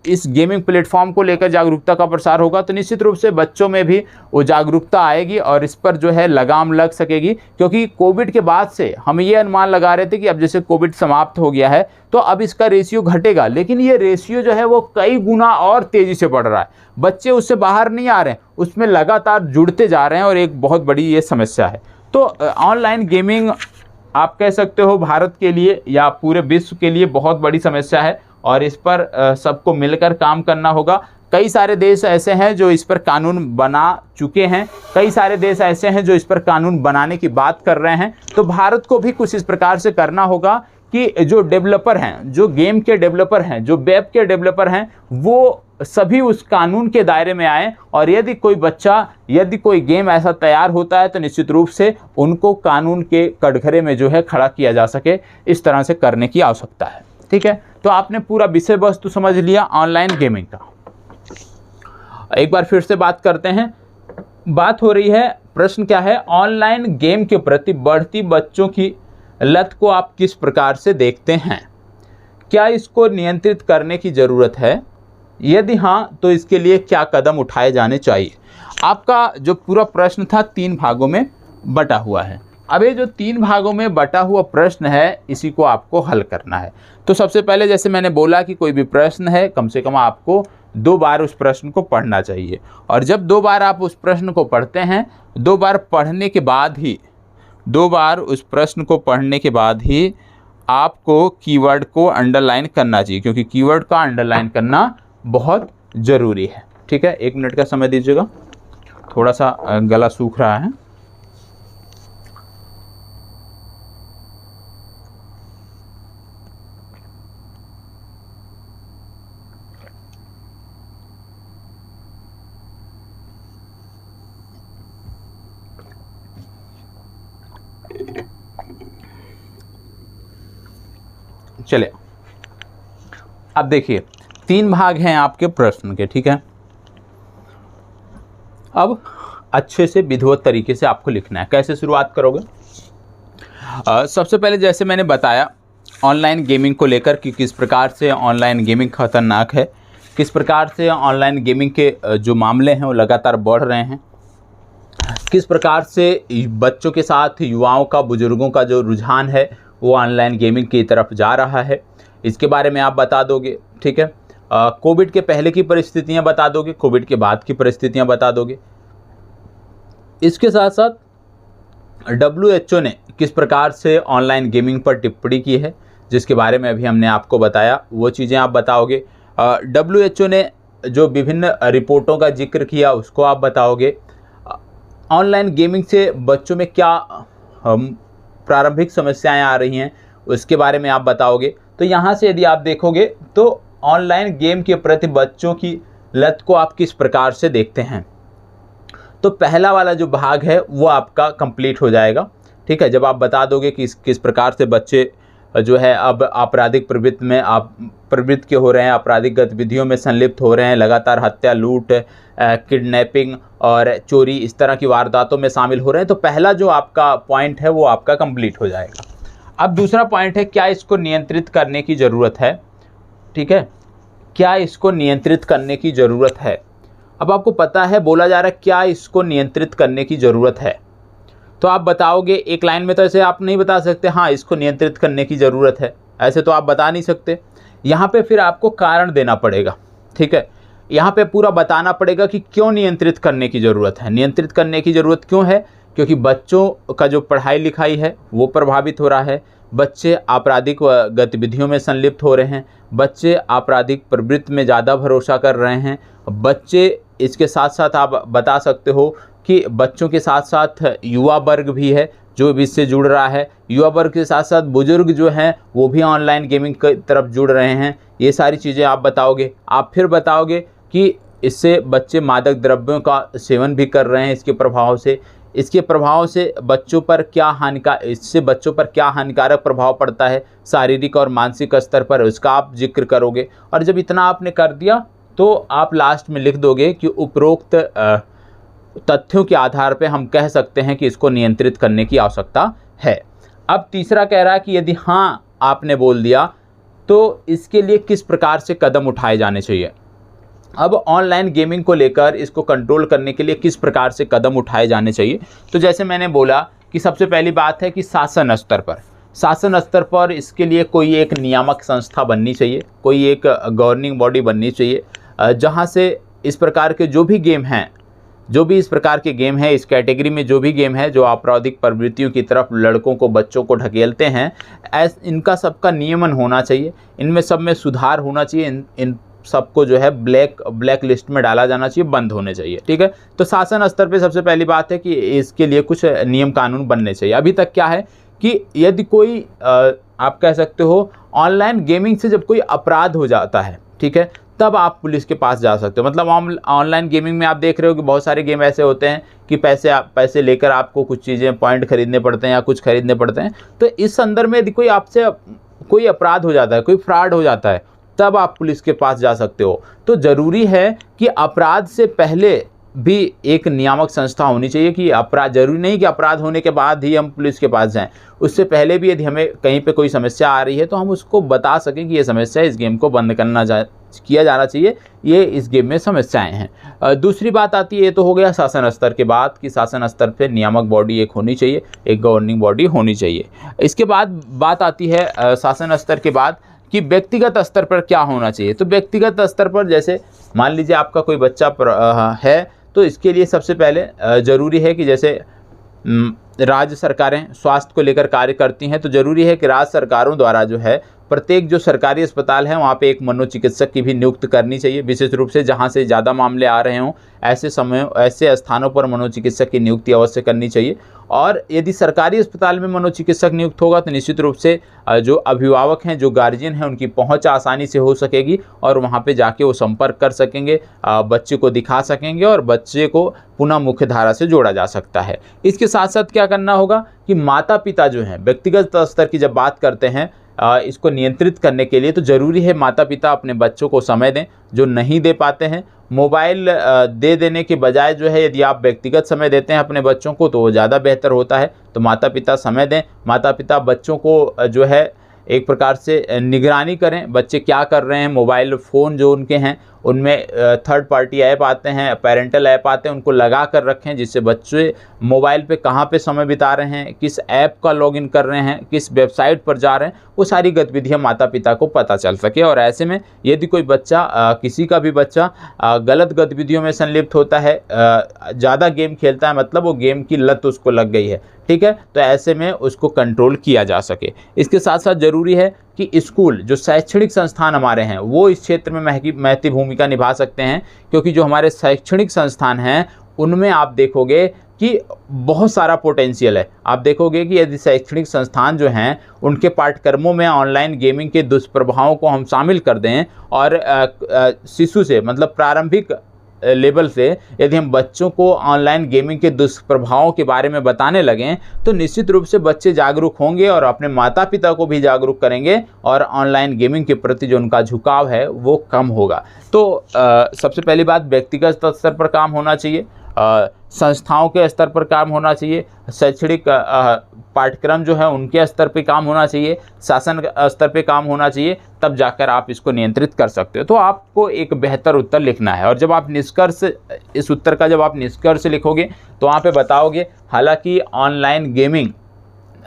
इस गेमिंग प्लेटफॉर्म को लेकर जागरूकता का प्रसार होगा, तो निश्चित रूप से बच्चों में भी वो जागरूकता आएगी और इस पर जो है लगाम लग सकेगी। क्योंकि कोविड के बाद से हम ये अनुमान लगा रहे थे कि अब जैसे कोविड समाप्त हो गया है तो अब इसका रेशियो घटेगा, लेकिन ये रेशियो जो है वो कई गुना और तेज़ी से बढ़ रहा है। बच्चे उससे बाहर नहीं आ रहे हैं, उसमें लगातार जुड़ते जा रहे हैं, और एक बहुत बड़ी ये समस्या है। तो ऑनलाइन गेमिंग आप कह सकते हो भारत के लिए या पूरे विश्व के लिए बहुत बड़ी समस्या है, और इस पर सबको मिलकर काम करना होगा। कई सारे देश ऐसे हैं जो इस पर कानून बना चुके हैं, कई सारे देश ऐसे हैं जो इस पर कानून बनाने की बात कर रहे हैं। तो भारत को भी कुछ इस प्रकार से करना होगा कि जो डेवलपर हैं, जो गेम के डेवलपर हैं, जो वेब के डेवलपर हैं, वो सभी उस कानून के दायरे में आए और यदि कोई बच्चा, यदि कोई गेम ऐसा तैयार होता है तो निश्चित रूप से उनको कानून के कटघरे में जो है खड़ा किया जा सके, इस तरह से करने की आवश्यकता है। ठीक है, तो आपने पूरा विषय वस्तु समझ लिया ऑनलाइन गेमिंग का। एक बार फिर से बात करते हैं। बात हो रही है, प्रश्न क्या है, ऑनलाइन गेम के प्रति बढ़ती बच्चों की लत को आप किस प्रकार से देखते हैं? क्या इसको नियंत्रित करने की ज़रूरत है? यदि हाँ, तो इसके लिए क्या कदम उठाए जाने चाहिए? आपका जो पूरा प्रश्न था 3 भागों में बटा हुआ है। अब ये जो 3 भागों में बटा हुआ प्रश्न है, इसी को आपको हल करना है। तो सबसे पहले जैसे मैंने बोला कि कोई भी प्रश्न है, कम से कम आपको 2 बार उस प्रश्न को पढ़ना चाहिए। और जब 2 बार आप उस प्रश्न को पढ़ते हैं, 2 बार पढ़ने के बाद ही, 2 बार उस प्रश्न को पढ़ने के बाद ही आपको कीवर्ड को अंडरलाइन करना चाहिए, क्योंकि कीवर्ड का अंडरलाइन करना बहुत ज़रूरी है। ठीक है, 1 मिनट का समय दीजिएगा, थोड़ा सा गला सूख रहा है। चलिए, अब देखिए 3 भाग हैं आपके प्रश्न के। ठीक है, अब अच्छे से विधिवत तरीके से आपको लिखना है। कैसे शुरुआत करोगे? सबसे पहले जैसे मैंने बताया ऑनलाइन गेमिंग को लेकर कि किस प्रकार से ऑनलाइन गेमिंग खतरनाक है, किस प्रकार से ऑनलाइन गेमिंग के जो मामले हैं वो लगातार बढ़ रहे हैं, किस प्रकार से बच्चों के साथ युवाओं का, बुजुर्गों का जो रुझान है वो ऑनलाइन गेमिंग की तरफ जा रहा है, इसके बारे में आप बता दोगे। ठीक है, कोविड के पहले की परिस्थितियां बता दोगे, कोविड के बाद की परिस्थितियां बता दोगे। इसके साथ साथ WHO ने किस प्रकार से ऑनलाइन गेमिंग पर टिप्पणी की है, जिसके बारे में अभी हमने आपको बताया, वो चीज़ें आप बताओगे। WHO ने जो विभिन्न रिपोर्टों का जिक्र किया उसको आप बताओगे। ऑनलाइन गेमिंग से बच्चों में क्या प्रारंभिक समस्याएं आ रही हैं उसके बारे में आप बताओगे। तो यहाँ से यदि आप देखोगे तो ऑनलाइन गेम के प्रति बच्चों की लत को आप किस प्रकार से देखते हैं, तो पहला वाला जो भाग है वो आपका कंप्लीट हो जाएगा। ठीक है, जब आप बता दोगे कि किस प्रकार से बच्चे जो है अब आपराधिक प्रवृत्ति में प्रवृत्त के हो रहे हैं, आपराधिक गतिविधियों में संलिप्त हो रहे हैं, लगातार हत्या, लूट, किडनैपिंग और चोरी, इस तरह की वारदातों में शामिल हो रहे हैं, तो पहला जो आपका पॉइंट है वो आपका कंप्लीट हो जाएगा। अब दूसरा पॉइंट है, क्या इसको नियंत्रित करने की ज़रूरत है? ठीक है, क्या इसको नियंत्रित करने की ज़रूरत है? अब आपको पता है, बोला जा रहा है क्या इसको नियंत्रित करने की ज़रूरत है, तो आप बताओगे एक लाइन में, तो ऐसे आप नहीं बता सकते हाँ इसको नियंत्रित करने की ज़रूरत है, ऐसे तो आप बता नहीं सकते। यहाँ पे फिर आपको कारण देना पड़ेगा। ठीक है, यहाँ पे पूरा बताना पड़ेगा कि क्यों नियंत्रित करने की ज़रूरत है। नियंत्रित करने की ज़रूरत क्यों है? क्योंकि बच्चों का जो पढ़ाई लिखाई है वो प्रभावित हो रहा है, बच्चे आपराधिक गतिविधियों में संलिप्त हो रहे हैं, बच्चे आपराधिक प्रवृत्ति में ज़्यादा भरोसा कर रहे हैं, बच्चे, इसके साथ साथ आप बता सकते हो कि बच्चों के साथ साथ युवा वर्ग भी है जो भी इससे जुड़ रहा है, युवा वर्ग के साथ साथ बुजुर्ग जो हैं वो भी ऑनलाइन गेमिंग की तरफ जुड़ रहे हैं। ये सारी चीज़ें आप बताओगे। आप फिर बताओगे कि इससे बच्चे मादक द्रव्यों का सेवन भी कर रहे हैं, इसके प्रभाव से बच्चों पर क्या हानिकारक प्रभाव पड़ता है शारीरिक और मानसिक स्तर पर, उसका आप जिक्र करोगे। और जब इतना आपने कर दिया तो आप लास्ट में लिख दोगे कि उपरोक्त तथ्यों के आधार पे हम कह सकते हैं कि इसको नियंत्रित करने की आवश्यकता है। अब तीसरा कह रहा है कि यदि हाँ आपने बोल दिया तो इसके लिए किस प्रकार से कदम उठाए जाने चाहिए। अब ऑनलाइन गेमिंग को लेकर इसको कंट्रोल करने के लिए किस प्रकार से कदम उठाए जाने चाहिए, तो जैसे मैंने बोला कि सबसे पहली बात है कि शासन स्तर पर इसके लिए कोई एक नियामक संस्था बननी चाहिए, कोई एक गवर्निंग बॉडी बननी चाहिए, जहां से इस प्रकार के जो भी इस प्रकार के गेम हैं, इस कैटेगरी में जो भी गेम है जो आपराधिक प्रवृत्तियों की तरफ लड़कों को, बच्चों को ढकेलते हैं, इनका सबका नियमन होना चाहिए, इनमें सब में सुधार होना चाहिए, इन सबको जो है ब्लैक लिस्ट में डाला जाना चाहिए, बंद होने चाहिए। ठीक है, तो शासन स्तर पे सबसे पहली बात है कि इसके लिए कुछ नियम कानून बनने चाहिए। अभी तक क्या है कि यदि कोई आप कह सकते हो ऑनलाइन गेमिंग से जब कोई अपराध हो जाता है, ठीक है, तब आप पुलिस के पास जा सकते हो। मतलब ऑनलाइन गेमिंग में आप देख रहे हो कि बहुत सारे गेम ऐसे होते हैं कि पैसे लेकर आपको कुछ चीज़ें पॉइंट खरीदने पड़ते हैं या कुछ खरीदने पड़ते हैं। तो इस संदर्भ में यदि कोई आपसे कोई अपराध हो जाता है, कोई फ्रॉड हो जाता है, तब आप पुलिस के पास जा सकते हो। तो ज़रूरी है कि अपराध से पहले भी एक नियामक संस्था होनी चाहिए कि अपराध, जरूरी नहीं कि अपराध होने के बाद ही हम पुलिस के पास जाएं, उससे पहले भी यदि हमें कहीं पे कोई समस्या आ रही है तो हम उसको बता सकें कि ये समस्या, इस गेम को बंद किया जाना चाहिए, ये इस गेम में समस्याएं हैं। दूसरी बात आती है, ये तो हो गया शासन स्तर के बाद कि शासन स्तर पे नियामक बॉडी एक होनी चाहिए, एक गवर्निंग बॉडी होनी चाहिए। इसके बाद बात आती है शासन स्तर के बाद कि व्यक्तिगत स्तर पर क्या होना चाहिए। तो व्यक्तिगत स्तर पर जैसे मान लीजिए आपका कोई बच्चा है, तो इसके लिए सबसे पहले ज़रूरी है कि जैसे राज्य सरकारें स्वास्थ्य को लेकर कार्य करती हैं, तो ज़रूरी है कि राज्य सरकारों द्वारा जो है प्रत्येक जो सरकारी अस्पताल है वहाँ पे एक मनोचिकित्सक की भी नियुक्त करनी चाहिए। विशेष रूप से जहाँ से ज़्यादा मामले आ रहे हों, ऐसे स्थानों पर मनोचिकित्सक की नियुक्ति अवश्य करनी चाहिए। और यदि सरकारी अस्पताल में मनोचिकित्सक नियुक्त होगा तो निश्चित रूप से जो अभिभावक हैं, जो गार्जियन हैं, उनकी पहुंच आसानी से हो सकेगी और वहां पे जाके वो संपर्क कर सकेंगे, बच्चे को दिखा सकेंगे और बच्चे को पुनः मुख्य धारा से जोड़ा जा सकता है। इसके साथ साथ क्या करना होगा कि माता पिता जो हैं, व्यक्तिगत स्तर की जब बात करते हैं इसको नियंत्रित करने के लिए, तो ज़रूरी है माता पिता अपने बच्चों को समय दें। जो नहीं दे पाते हैं, मोबाइल दे देने के बजाय जो है यदि आप व्यक्तिगत समय देते हैं अपने बच्चों को तो वो ज़्यादा बेहतर होता है। तो माता पिता समय दें, माता पिता बच्चों को जो है एक प्रकार से निगरानी करें, बच्चे क्या कर रहे हैं। मोबाइल फ़ोन जो उनके हैं उनमें थर्ड पार्टी ऐप आते हैं, पेरेंटल ऐप आते हैं, उनको लगा कर रखें जिससे बच्चे मोबाइल पे कहाँ पे समय बिता रहे हैं, किस ऐप का लॉगिन कर रहे हैं, किस वेबसाइट पर जा रहे हैं, वो सारी गतिविधियां माता पिता को पता चल सके। और ऐसे में यदि कोई बच्चा किसी का भी बच्चा गलत गतिविधियों में संलिप्त होता है, ज़्यादा गेम खेलता है, मतलब वो गेम की लत उसको लग गई है, ठीक है, तो ऐसे में उसको कंट्रोल किया जा सके। इसके साथ साथ ज़रूरी है कि स्कूल, जो शैक्षणिक संस्थान हमारे हैं, वो इस क्षेत्र में महत्वपूर्ण भूमिका निभा सकते हैं, क्योंकि जो हमारे शैक्षणिक संस्थान हैं उनमें आप देखोगे कि बहुत सारा पोटेंशियल है। आप देखोगे कि यदि शैक्षणिक संस्थान जो हैं उनके पाठ्यक्रमों में ऑनलाइन गेमिंग के दुष्प्रभावों को हम शामिल कर दें और शिशु से, मतलब प्रारंभिक लेवल से यदि हम बच्चों को ऑनलाइन गेमिंग के दुष्प्रभावों के बारे में बताने लगें तो निश्चित रूप से बच्चे जागरूक होंगे और अपने माता पिता को भी जागरूक करेंगे और ऑनलाइन गेमिंग के प्रति जो उनका झुकाव है वो कम होगा। तो सबसे पहली बात, व्यक्तिगत स्तर पर काम होना चाहिए, संस्थाओं के स्तर पर काम होना चाहिए, शैक्षणिक पाठ्यक्रम जो है उनके स्तर पे काम होना चाहिए, शासन स्तर पे काम होना चाहिए, तब जाकर आप इसको नियंत्रित कर सकते हो। तो आपको एक बेहतर उत्तर लिखना है और जब आप निष्कर्ष, इस उत्तर का जब आप निष्कर्ष लिखोगे तो वहाँ पे बताओगे हालांकि ऑनलाइन गेमिंग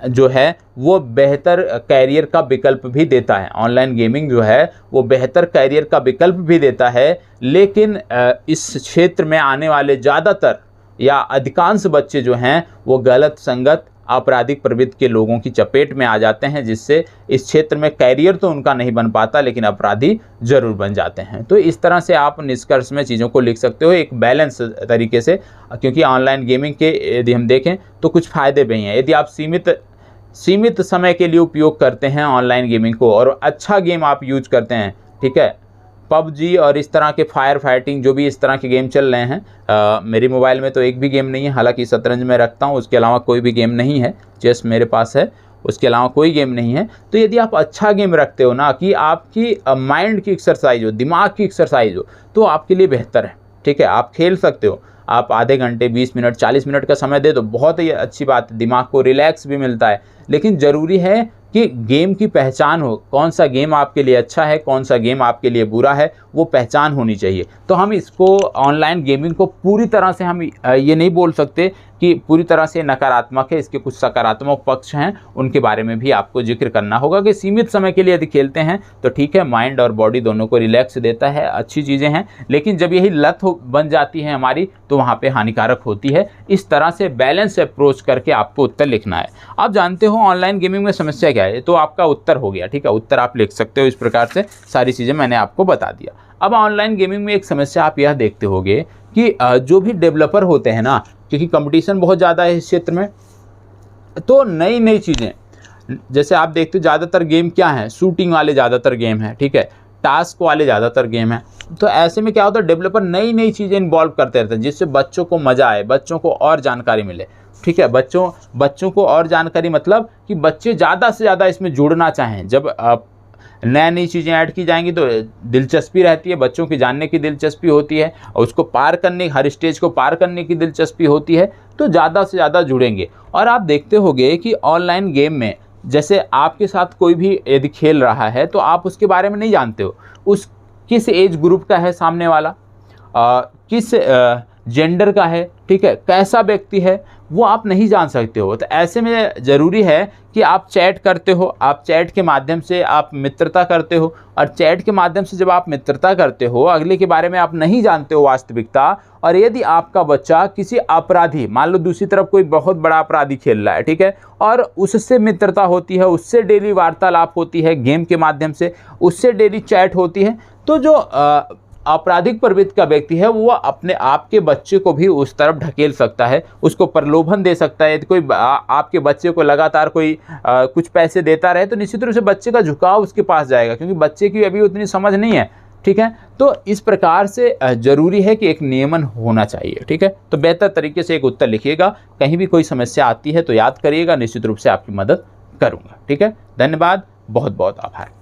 जो है वो बेहतर कैरियर का विकल्प भी देता है, ऑनलाइन गेमिंग जो है वो बेहतर कैरियर का विकल्प भी देता है, लेकिन इस क्षेत्र में आने वाले ज़्यादातर या अधिकांश बच्चे जो हैं वो गलत संगत, आपराधिक प्रवृत्ति के लोगों की चपेट में आ जाते हैं, जिससे इस क्षेत्र में कैरियर तो उनका नहीं बन पाता लेकिन अपराधी जरूर बन जाते हैं। तो इस तरह से आप निष्कर्ष में चीज़ों को लिख सकते हो एक बैलेंस तरीके से, क्योंकि ऑनलाइन गेमिंग के यदि हम देखें तो कुछ फ़ायदे भी हैं। यदि आप सीमित समय के लिए उपयोग करते हैं ऑनलाइन गेमिंग को और अच्छा गेम आप यूज करते हैं, ठीक है, पबजी और इस तरह के फायर फाइटिंग जो भी इस तरह के गेम चल रहे हैं, मेरी मोबाइल में तो एक भी गेम नहीं है, हालांकि शतरंज में रखता हूँ, उसके अलावा कोई भी गेम नहीं है, चेस मेरे पास है, उसके अलावा कोई गेम नहीं है। तो यदि आप अच्छा गेम रखते हो ना, कि आपकी माइंड की एक्सरसाइज हो, दिमाग की एक्सरसाइज हो, तो आपके लिए बेहतर है, ठीक है, आप खेल सकते हो। आप आधे घंटे, 20 मिनट, 40 मिनट का समय दे दो, बहुत ही अच्छी बात है, दिमाग को रिलैक्स भी मिलता है। लेकिन ज़रूरी है कि गेम की पहचान हो, कौन सा गेम आपके लिए अच्छा है, कौन सा गेम आपके लिए बुरा है, वो पहचान होनी चाहिए। तो हम इसको ऑनलाइन गेमिंग को पूरी तरह से हम ये नहीं बोल सकते कि पूरी तरह से नकारात्मक है, इसके कुछ सकारात्मक पक्ष हैं, उनके बारे में भी आपको जिक्र करना होगा कि सीमित समय के लिए यदि खेलते हैं तो ठीक है, माइंड और बॉडी दोनों को रिलैक्स देता है, अच्छी चीज़ें हैं, लेकिन जब यही लत बन जाती है हमारी तो वहाँ पे हानिकारक होती है। इस तरह से बैलेंस अप्रोच करके आपको उत्तर लिखना है। आप जानते हो ऑनलाइन गेमिंग में समस्या क्या है, तो आपका उत्तर हो गया, ठीक है, उत्तर आप लिख सकते हो इस प्रकार से, सारी चीज़ें मैंने आपको बता दिया। अब ऑनलाइन गेमिंग में एक समस्या आप यह देखते होगे कि जो भी डेवलपर होते हैं ना, क्योंकि कंपटीशन बहुत ज़्यादा है इस क्षेत्र में, तो नई नई चीज़ें जैसे आप देखते हो ज़्यादातर गेम क्या हैं, शूटिंग वाले ज़्यादातर गेम हैं, ठीक है, टास्क वाले ज़्यादातर गेम हैं। तो ऐसे में क्या होता है, डेवलपर नई नई चीज़ें इन्वॉल्व करते रहते हैं जिससे बच्चों को मज़ा आए, बच्चों को और जानकारी मिले, ठीक है। बच्चों को और जानकारी मतलब कि बच्चे ज़्यादा से ज़्यादा इसमें जुड़ना चाहें। जब नई नई चीज़ें ऐड की जाएंगी तो दिलचस्पी रहती है, बच्चों की जानने की दिलचस्पी होती है, और उसको पार करने, हर स्टेज को पार करने की दिलचस्पी होती है, तो ज़्यादा से ज़्यादा जुड़ेंगे। और आप देखते होंगे कि ऑनलाइन गेम में जैसे आपके साथ कोई भी यदि खेल रहा है तो आप उसके बारे में नहीं जानते हो, उस किस एज ग्रुप का है सामने वाला, किस जेंडर का है, ठीक है, कैसा व्यक्ति है, वो आप नहीं जान सकते हो। तो ऐसे में ज़रूरी है कि आप चैट करते हो, आप चैट के माध्यम से आप मित्रता करते हो, और चैट के माध्यम से जब आप मित्रता करते हो, अगले के बारे में आप नहीं जानते हो वास्तविकता, और यदि आपका बच्चा किसी अपराधी, मान लो दूसरी तरफ कोई बहुत बड़ा अपराधी खेल रहा है, ठीक है, और उससे मित्रता होती है, उससे डेली वार्तालाप होती है गेम के माध्यम से, उससे डेली चैट होती है, तो जो आपराधिक प्रवृत्ति का व्यक्ति है वो अपने आपके बच्चे को भी उस तरफ ढकेल सकता है, उसको प्रलोभन दे सकता है। यदि कोई आपके बच्चे को लगातार कोई कुछ पैसे देता रहे तो निश्चित रूप से बच्चे का झुकाव उसके पास जाएगा, क्योंकि बच्चे की अभी उतनी समझ नहीं है, ठीक है। तो इस प्रकार से जरूरी है कि एक नियमन होना चाहिए, ठीक है। तो बेहतर तरीके से एक उत्तर लिखिएगा, कहीं भी कोई समस्या आती है तो याद करिएगा, निश्चित रूप से आपकी मदद करूँगा, ठीक है। धन्यवाद, बहुत बहुत आभार।